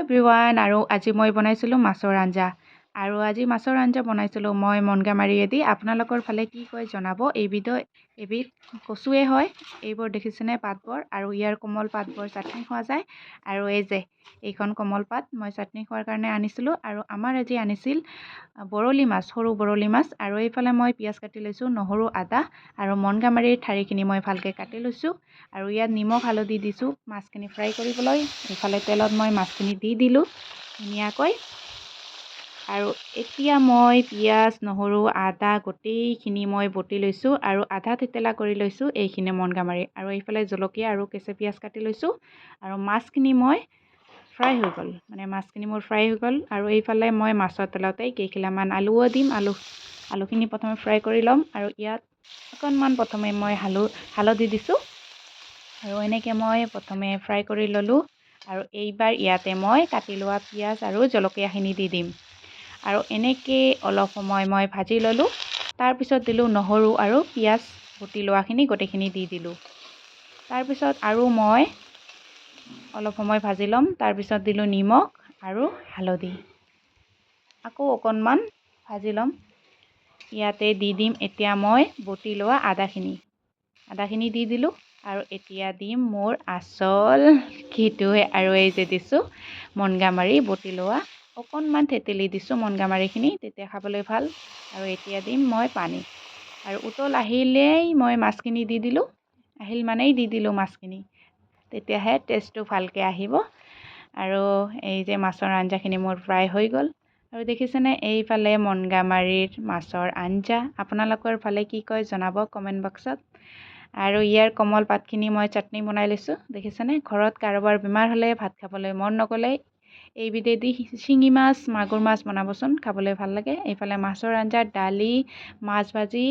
Everyone আৰু আজি মই বনাইছিলোঁ মাছৰ আঞ্জা আৰু আজি মাছৰ আঞ্জা বনাইছিলোঁ মই মনগামাৰীয়েদি আপোনালোকৰ ফালে কি কয় জনাব। এবিধ কচুৱে হয়। এইবোৰ দেখিছেনে পাতবোৰ আৰু ইয়াৰ কোমল পাতবোৰ চাটনি খোৱা যায় আৰু এই যে এইখন কোমল পাত মই চাটনি খোৱাৰ কাৰণে আনিছিলোঁ আৰু আমাৰ আজি আনিছিল বৰলি মাছ, সৰু বৰলি মাছ আৰু এইফালে মই পিঁয়াজ কাটি লৈছোঁ, নহৰু আদা আৰু মনগামাৰীৰ ঠাৰিখিনি মই ভালকৈ কাটি লৈছোঁ আৰু ইয়াত নিমখ হালধি দিছোঁ মাছখিনি ফ্ৰাই কৰিবলৈ। এইফালে তেলত মই মাছখিনি দি দিলোঁ ধুনীয়াকৈ আৰু এতিয়া মই পিঁয়াজ নহৰু আদা গোটেইখিনি মই বটি লৈছোঁ আৰু আধা থেতেলা কৰি লৈছোঁ এইখিনি মনগামাৰী আৰু এইফালে জলকীয়া আৰু কেঁচা পিঁয়াজ কাটি লৈছোঁ আৰু মাছখিনি মই ফ্ৰাই হৈ গ'ল, মাছখিনি মোৰ ফ্ৰাই হৈ গ'ল আৰু এইফালে মই মাছৰ তেলতে কেইখিলামান আলুও দিম। আলুখিনি প্ৰথমে ফ্ৰাই কৰি ল'ম আৰু ইয়াত অকণমান প্ৰথমে মই হালধি দিছোঁ আৰু এনেকৈ মই প্ৰথমে ফ্ৰাই কৰি ল'লোঁ আৰু এইবাৰ ইয়াতে মই কাটি লোৱা পিঁয়াজ আৰু জলকীয়াখিনি দি দিম আৰু এনেকৈ অলপ সময় মই ভাজি ল'লোঁ। তাৰপিছত দিলোঁ নহৰু আৰু পিঁয়াজ বটি লোৱাখিনি গোটেইখিনি দি দিলোঁ। তাৰপিছত আৰু মই অলপ সময় ভাজি ল'ম। তাৰপিছত দিলোঁ নিমখ আৰু হালধি, আকৌ অকণমান ভাজি ল'ম। ইয়াতে দি দিম এতিয়া মই বটি লোৱা আদাখিনি দি দিলোঁ আৰু এতিয়া দিম মোৰ আচল ঘিটোৱে আৰু এই যে দিছোঁ মনগামাৰী বটি লোৱা, অকণমান থেতেলি দিছোঁ মনগামাৰীখিনি, তেতিয়া খাবলৈ ভাল আৰু এতিয়া দিম মই পানী আৰু উতল আহিলেই মই মাছখিনি দি দিলোঁ, দি দিলোঁ মাছখিনি, তেতিয়াহে টেষ্টটো ভালকৈ আহিব আৰু এই যে মাছৰ আঞ্জাখিনি মোৰ ফ্ৰাই হৈ গ'ল আৰু দেখিছেনে এইফালে মনগামাৰীৰ মাছৰ আঞ্জা। আপোনালোকৰ ফালে কি কয় জনাব কমেণ্ট বক্সত আৰু ইয়াৰ কোমল পাতখিনি মই চাটনি বনাই লৈছোঁ দেখিছেনে। ঘৰত কাৰোবাৰ বেমাৰ হ'লে ভাত খাবলৈ মন নগ'লে এইবিধেদি শিঙি মাছ মাগুৰ মাছ বনাবচোন, খাবলৈ ভাল লাগে। এইফালে মাছৰ আঞ্জা, দালি, মাছ ভাজি,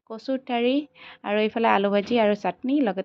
কচুৰ ঠাৰি আৰু এইফালে আলু ভাজি আৰু চাটনি লগতে